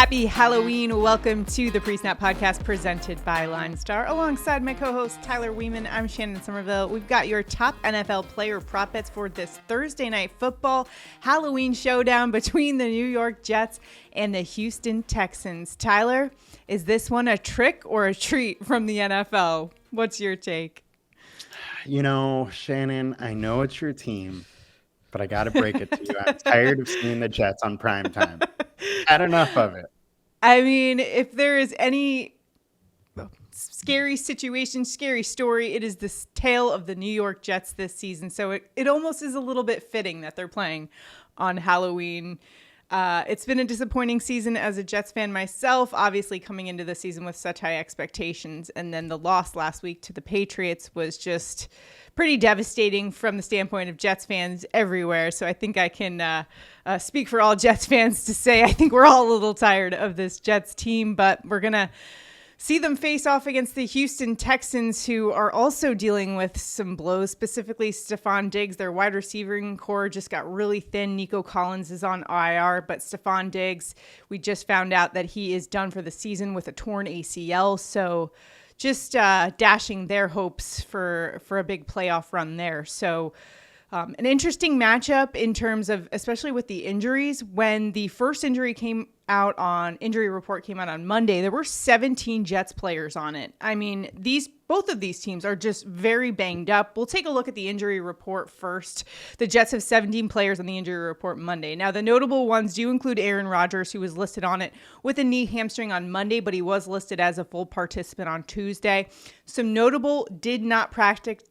Happy Halloween. Welcome to the Pre-Snap Podcast presented by LineStar. Alongside my co-host Tyler Wiemann, I'm Shannon Sommerville. We've got your top NFL player prop bets for this Thursday night football Halloween showdown between the New York Jets and the Houston Texans. Tyler, is this one a trick or a treat from the NFL? What's your take? You know, Shannon, I know it's your team, but I got to break it to you. I'm tired of seeing the Jets on prime time. Had enough of it. I mean, if there is any scary situation, scary story, it is this tale of the New York Jets this season. So it almost is a little bit fitting that they're playing on Halloween. It's been a disappointing season as a Jets fan myself, obviously coming into the season with such high expectations. And then the loss last week to the Patriots was just pretty devastating from the standpoint of Jets fans everywhere. So I think I can speak for all Jets fans to say I think we're all a little tired of this Jets team, but we're going to see them face off against the Houston Texans, who are also dealing with some blows, specifically Stephon Diggs. Their wide receiving core just got really thin. Nico Collins is on IR, but Stephon Diggs, we just found out that he is done for the season with a torn ACL. So just dashing their hopes for a big playoff run there. So an interesting matchup in terms of, especially with the injuries. When the first injury report came out on Monday, there were 17 Jets players on it. I mean, both of these teams are just very banged up. We'll take a look at the injury report first. The Jets have 17 players on the injury report Monday. Now, the notable ones do include Aaron Rodgers, who was listed on it with a knee hamstring on Monday, but he was listed as a full participant on Tuesday. Some notable did not practice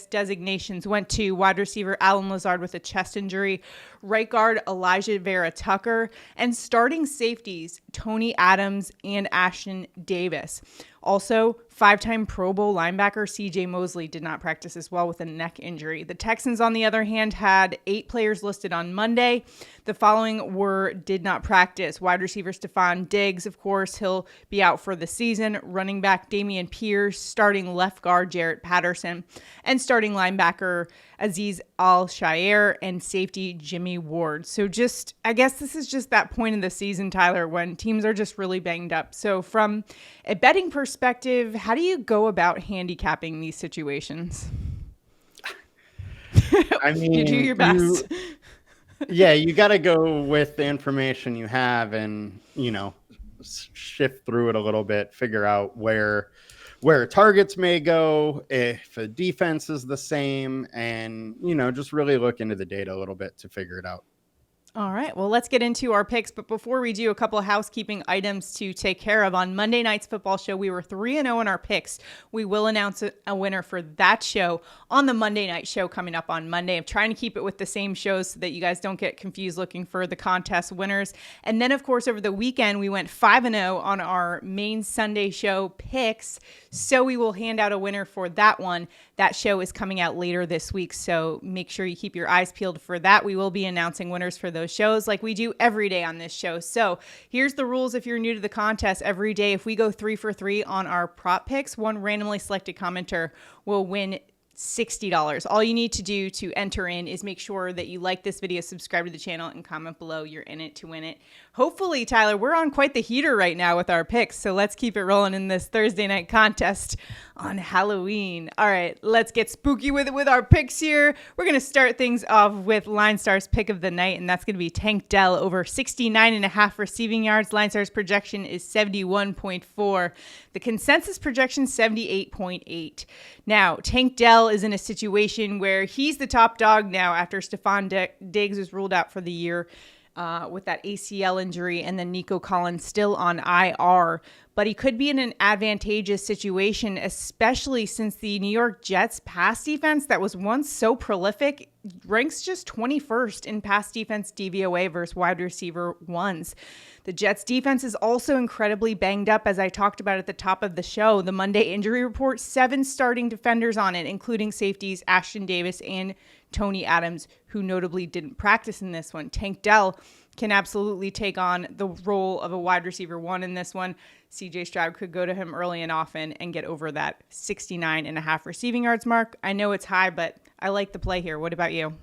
designations went to wide receiver Allen Lazard with a chest injury, right guard Elijah Vera Tucker, and starting safeties Tony Adams and Ashton Davis. Also, five-time Pro Bowl linebacker CJ Mosley did not practice as well with a neck injury. The Texans, on the other hand, had 8 players listed on Monday. The following did not practice. Wide receiver Stephon Diggs, of course, he'll be out for the season. Running back Dameon Pierce, starting left guard Jarrett Patterson, and starting linebacker Azeez Al-Shaair, and safety Jimmy Ward. So I guess this is just that point in the season, Tyler, when teams are just really banged up. So from a betting perspective, how do you go about handicapping these situations? I mean, you do your best. You got to go with the information you have and, shift through it a little bit, figure out where targets may go, if a defense is the same, and, just really look into the data a little bit to figure it out. All right, well, let's get into our picks. But before we do, a couple of housekeeping items to take care of. On Monday night's football show, we were 3-0 in our picks. We will announce a winner for that show on the Monday night show coming up on Monday. I'm trying to keep it with the same shows so that you guys don't get confused looking for the contest winners. And then, of course, over the weekend, we went 5-0 on our main Sunday show picks. So we will hand out a winner for that one. That show is coming out later this week, so make sure you keep your eyes peeled for that. We will be announcing winners for those shows like we do every day on this show. So here's the rules if you're new to the contest. Every day, if we go 3 for 3 on our prop picks, one randomly selected commenter will win $60. All you need to do to enter in is make sure that you like this video, subscribe to the channel, and comment below. You're in it to win it. Hopefully, Tyler, we're on quite the heater right now with our picks, so let's keep it rolling in this Thursday night contest on Halloween. All right, let's get spooky with it with our picks here. We're going to start things off with LineStar's pick of the night, and that's going to be Tank Dell over 69.5 receiving yards. LineStar's projection is 71.4. The consensus projection, 78.8. Now, Tank Dell is in a situation where he's the top dog now after Stephon Diggs was ruled out for the year with that ACL injury, and then Nico Collins still on IR. But he could be in an advantageous situation, especially since the New York Jets pass defense that was once so prolific ranks just 21st in pass defense DVOA versus wide receiver ones. The Jets defense is also incredibly banged up, as I talked about at the top of the show. The Monday injury report, 7 starting defenders on it, including safeties Ashton Davis and Tony Adams, who notably didn't practice in this one. Tank Dell can absolutely take on the role of a wide receiver one in this one. CJ Stroud could go to him early and often and get over that 69.5 receiving yards mark. I know it's high, but I like the play here. What about you?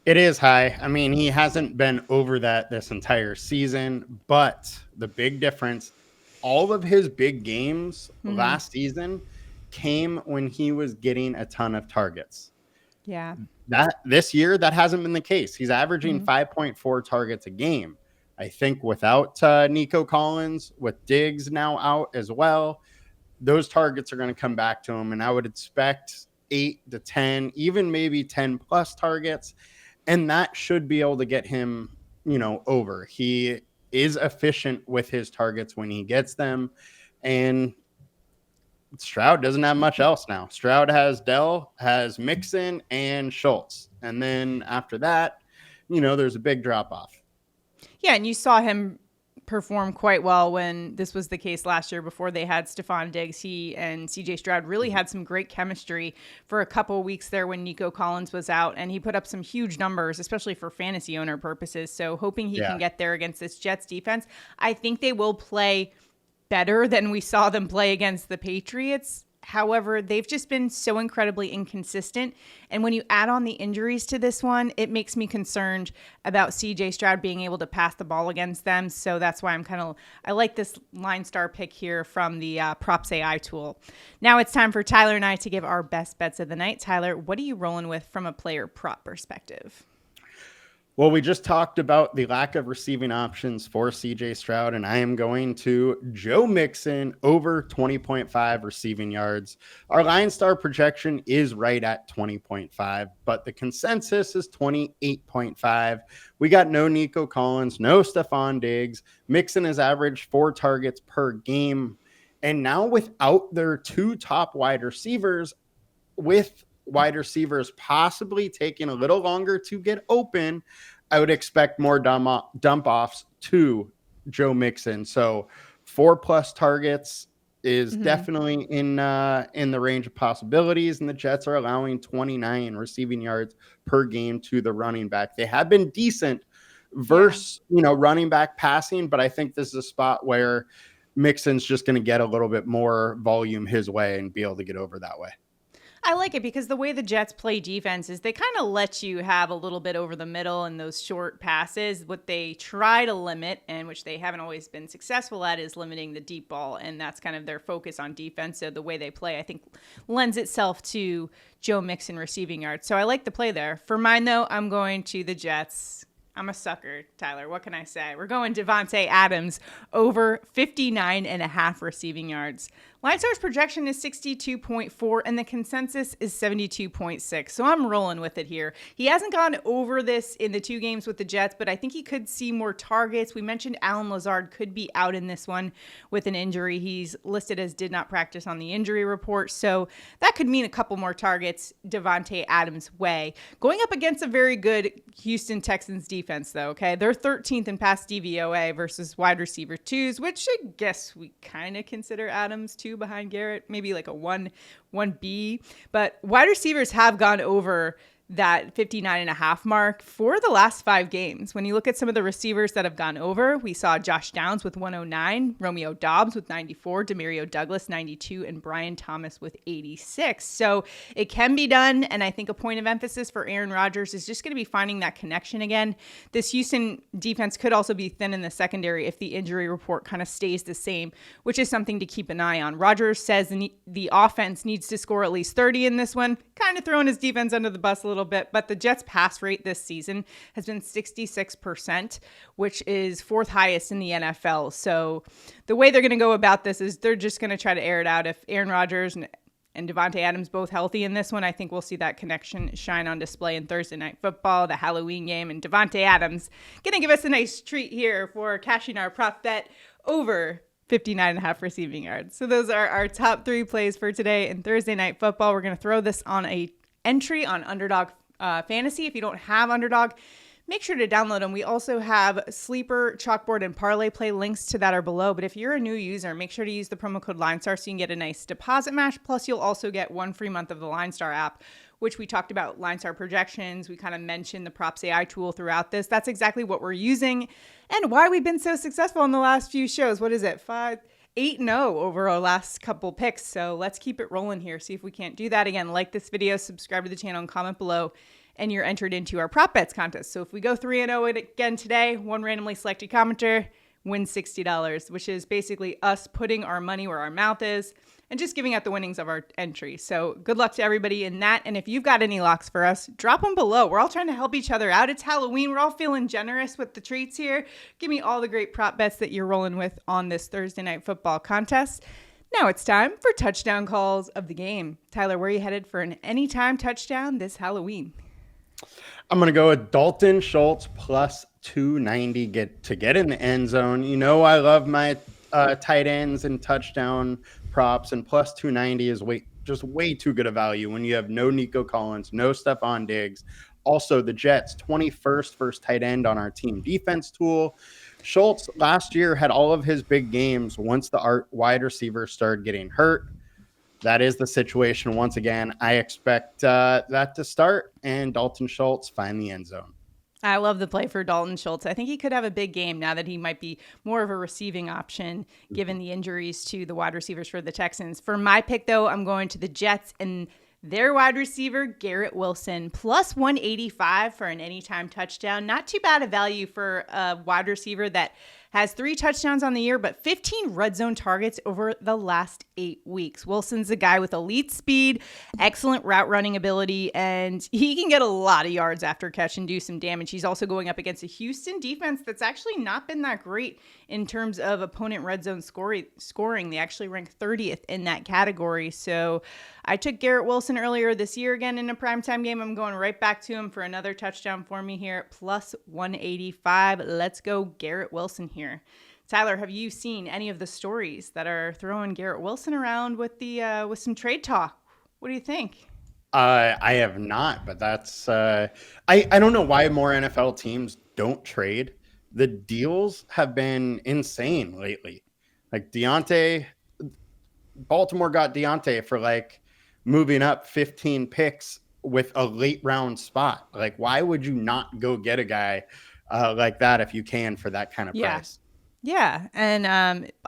It is high. I mean, he hasn't been over that this entire season, but the big difference, all of his big games Hmm. last season came when he was getting a ton of targets. Yeah. That this year, that hasn't been the case. He's averaging Hmm. 5.4 targets a game. I think without Nico Collins, with Diggs now out as well, those targets are going to come back to him. And I would expect 8 to 10, even maybe 10 plus targets. And that should be able to get him, over. He is efficient with his targets when he gets them. And Stroud doesn't have much else now. Stroud has Dell, has Mixon, and Schultz. And then after that, there's a big drop off. Yeah, and you saw him perform quite well when this was the case last year before they had Stephon Diggs. He and CJ Stroud really had some great chemistry for a couple of weeks there when Nico Collins was out, and he put up some huge numbers, especially for fantasy owner purposes. So hoping he can get there against this Jets defense. I think they will play better than we saw them play against the Patriots. However, they've just been so incredibly inconsistent. And when you add on the injuries to this one, it makes me concerned about CJ Stroud being able to pass the ball against them. So that's why I like this LineStar pick here from the PropsAI tool. Now it's time for Tyler and I to give our best bets of the night. Tyler, what are you rolling with from a player prop perspective? Well, we just talked about the lack of receiving options for CJ Stroud, and I am going to Joe Mixon over 20.5 receiving yards. Our LineStar projection is right at 20.5, but the consensus is 28.5. We got no Nico Collins, no Stephon Diggs. Mixon has averaged 4 targets per game. And now without their 2 top wide receivers, with wide receivers possibly taking a little longer to get open, I would expect more dump offs to Joe Mixon. So 4+ targets is definitely in the range of possibilities, and the Jets are allowing 29 receiving yards per game to the running back. They have been decent versus running back passing, but I think this is a spot where Mixon's just going to get a little bit more volume his way and be able to get over that way. I like it because the way the Jets play defense is they kind of let you have a little bit over the middle and those short passes. What they try to limit, and which they haven't always been successful at, is limiting the deep ball. And that's kind of their focus on defense. So the way they play, I think, lends itself to Joe Mixon receiving yards. So I like the play there. For mine, though, I'm going to the Jets. I'm a sucker, Tyler. What can I say? We're going Davante Adams over 59.5 receiving yards. LineStar's projection is 62.4 and the consensus is 72.6. So I'm rolling with it here. He hasn't gone over this in the 2 games with the Jets, but I think he could see more targets. We mentioned Allen Lazard could be out in this one with an injury. He's listed as did not practice on the injury report. So that could mean a couple more targets Davante Adams' way. Going up against a very good Houston Texans defense, though, okay? They're 13th in pass DVOA versus wide receiver 2s, which I guess we kind of consider Adams 2 behind Garrett, maybe like a 1B. But wide receivers have gone over that 59.5 mark for the last 5 games. When you look at some of the receivers that have gone over, we saw Josh Downs with 109, Romeo Doubs with 94, Demario Douglas 92, and Brian Thomas with 86. So it can be done, and I think a point of emphasis for Aaron Rodgers is just going to be finding that connection again. This Houston defense could also be thin in the secondary if the injury report kind of stays the same, which is something to keep an eye on. Rodgers says the offense needs to score at least 30 in this one, kind of throwing his defense under the bus a little bit, but the Jets pass rate this season has been 66%, which is 4th highest in the NFL. So the way they're going to go about this is they're just going to try to air it out. If Aaron Rodgers and Davante Adams both healthy in this one, I think we'll see that connection shine on display in Thursday Night Football, the Halloween game, and Davante Adams going to give us a nice treat here for cashing our prop bet over 59.5 receiving yards. So those are our top 3 plays for today in Thursday Night Football. We're going to throw this on a entry on Underdog Fantasy. If you don't have Underdog, make sure to download them. We also have Sleeper, Chalkboard, and ParlayPlay. Links to that are below. But if you're a new user, make sure to use the promo code LineStar so you can get a nice deposit match. Plus, you'll also get 1 free month of the LineStar app, which we talked about LineStar projections. We kind of mentioned the PropsAI tool throughout this. That's exactly what we're using and why we've been so successful in the last few shows. What is it? 8-0 over our last couple picks. So let's keep it rolling here. See if we can't do that again. Like this video, subscribe to the channel, and comment below and you're entered into our prop bets contest. So if we go 3-0 again today, one randomly selected commenter wins $60, which is basically us putting our money where our mouth is and just giving out the winnings of our entry. So good luck to everybody in that. And if you've got any locks for us, drop them below. We're all trying to help each other out. It's Halloween. We're all feeling generous with the treats here. Give me all the great prop bets that you're rolling with on this Thursday night football contest. Now it's time for touchdown calls of the game. Tyler, where are you headed for an anytime touchdown this Halloween? I'm going to go with Dalton Schultz plus 290 to get in the end zone. You know, I love my tight ends and touchdown props, and plus 290 is way too good a value when you have no Nico Collins, no Stephon Diggs. Also, the Jets, 21st first tight end on our team defense tool. Schultz last year had all of his big games once the wide receivers started getting hurt. That is the situation once again. I expect that to start, and Dalton Schultz find the end zone. I love the play for Dalton Schultz. I think he could have a big game now that he might be more of a receiving option given the injuries to the wide receivers for the Texans. For my pick, though, I'm going to the Jets and their wide receiver, Garrett Wilson, plus 185 for an anytime touchdown. Not too bad a value for a wide receiver that has 3 touchdowns on the year, but 15 red zone targets over the last 8 weeks. Wilson's a guy with elite speed, excellent route running ability, and he can get a lot of yards after catch and do some damage. He's also going up against a Houston defense that's actually not been that great in terms of opponent red zone scoring. They actually rank 30th in that category. So I took Garrett Wilson earlier this year again in a primetime game. I'm going right back to him for another touchdown for me here at plus 185. Let's go Garrett Wilson here. Tyler, have you seen any of the stories that are throwing Garrett Wilson around with some trade talk? What do you think? I have not, but that's I don't know why more NFL teams don't trade. The deals have been insane lately. Like Baltimore got Davante for like moving up 15 picks with a late round spot. Like, why would you not go get a guy like that if you can for that kind of price? Yeah, and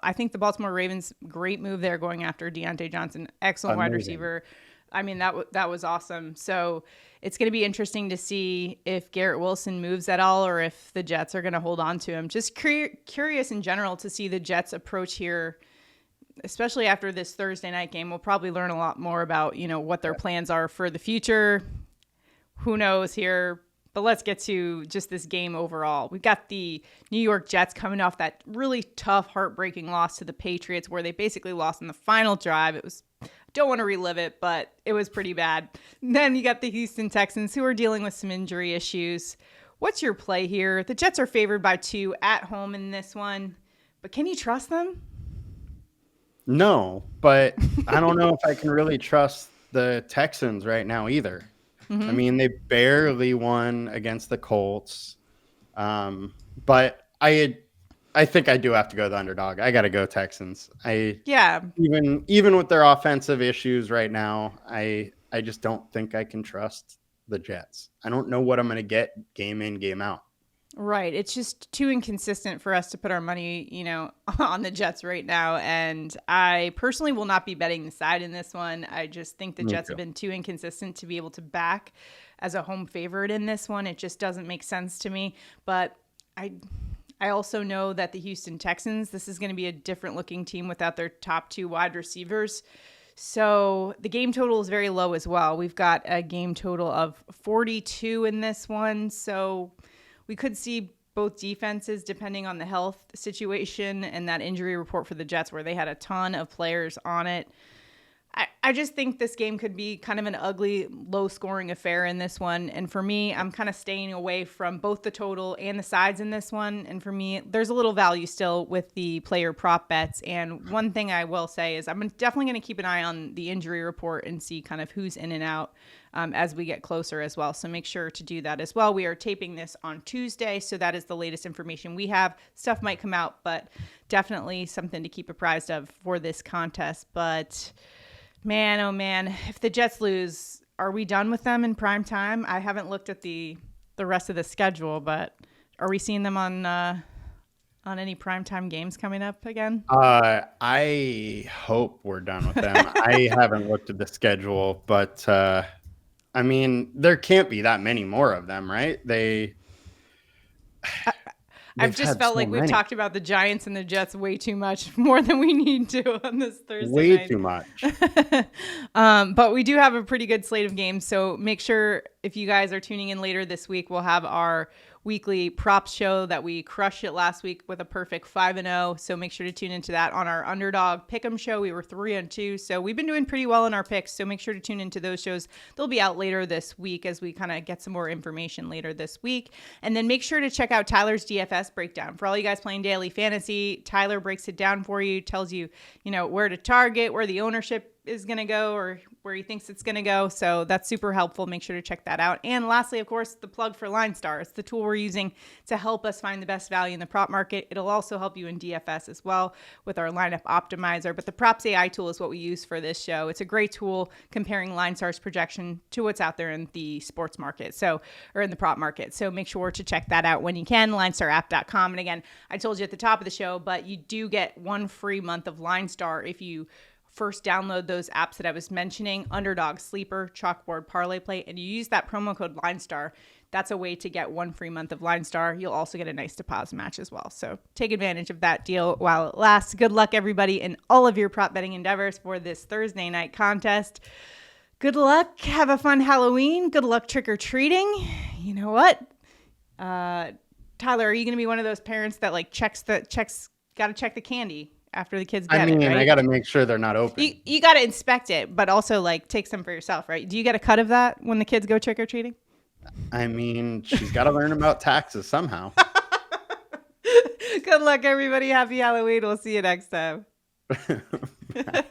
I think the Baltimore Ravens, great move there going after Deontay Johnson, excellent wide receiver. I mean, that was awesome. So it's going to be interesting to see if Garrett Wilson moves at all or if the Jets are going to hold on to him. Just curious in general to see the Jets approach here, especially after this Thursday night game. We'll probably learn a lot more about, what their plans are for the future. Who knows here? But let's get to just this game overall. We've got the New York Jets coming off that really tough, heartbreaking loss to the Patriots where they basically lost in the final drive. Don't want to relive it, but it was pretty bad. And then you got the Houston Texans who are dealing with some injury issues. What's your play here? The Jets are favored by 2 at home in this one, but can you trust them? No, but I don't know if I can really trust the Texans right now either. Mm-hmm. I mean, they barely won against the Colts, but I think I do have to go the underdog. I got to go Texans. Even with their offensive issues right now, I just don't think I can trust the Jets. I don't know what I'm going to get game in, game out. Right. It's just too inconsistent for us to put our money, on the Jets right now. And I personally will not be betting the side in this one. I just think the Jets have been too inconsistent to be able to back as a home favorite in this one. It just doesn't make sense to me. But I also know that the Houston Texans, this is going to be a different looking team without their top 2 wide receivers. So the game total is very low as well. We've got a game total of 42 in this one. So we could see both defenses, depending on the health situation and that injury report for the Jets where they had a ton of players on it. I just think this game could be kind of an ugly, low-scoring affair in this one. And for me, I'm kind of staying away from both the total and the sides in this one. And for me, there's a little value still with the player prop bets. And one thing I will say is I'm definitely going to keep an eye on the injury report and see kind of who's in and out as we get closer as well. So make sure to do that as well. We are taping this on Tuesday, so that is the latest information we have. Stuff might come out, but definitely something to keep apprised of for this contest. But man, oh man, if the Jets lose, are we done with them in prime time? I haven't looked at the rest of the schedule, but are we seeing them on any primetime games coming up again? I hope we're done with them. I haven't looked at the schedule, but I mean, there can't be that many more of them, right? I've just felt like we've talked about the Giants and the Jets way too much, more than we need to on this Thursday night. Way too much. But we do have a pretty good slate of games. So make sure if you guys are tuning in later this week, we'll have our weekly props show that we crushed it last week with a perfect 5-0. So make sure to tune into that. On our Underdog Pick'em show, we were 3-2. So we've been doing pretty well in our picks. So make sure to tune into those shows. They'll be out later this week as we kind of get some more information later this week. And then make sure to check out Tyler's DFS breakdown. For all you guys playing daily fantasy, Tyler breaks it down for you, tells you, where to target, where the ownership is going to go, or where he thinks it's going to go. So that's super helpful. Make sure to check that out. And lastly, of course, the plug for LineStar. It's the tool we're using to help us find the best value in the prop market. It'll also help you in DFS as well with our lineup optimizer. But the PropsAI tool is what we use for this show. It's a great tool comparing LineStar's projection to what's out there in the sports market, or in the prop market. So make sure to check that out when you can, LineStarApp.com. And again, I told you at the top of the show, but you do get 1 free month of LineStar if you first download those apps that I was mentioning, Underdog, Sleeper, CHALKBOARD, ParlayPlay, and you use that promo code LineStar. That's a way to get 1 free month of LineStar. You'll also get a nice deposit match as well. So take advantage of that deal while it lasts. Good luck, everybody, in all of your prop betting endeavors for this Thursday night contest. Good luck. Have a fun Halloween. Good luck trick-or-treating. You know what? Tyler, are you going to be one of those parents that got to check the candy after the kids get it, right? I got to make sure they're not open. You got to inspect it, but also take some for yourself, right? Do you get a cut of that when the kids go trick-or-treating? I mean, she's got to learn about taxes somehow. Good luck, everybody. Happy Halloween. We'll see you next time. Bye.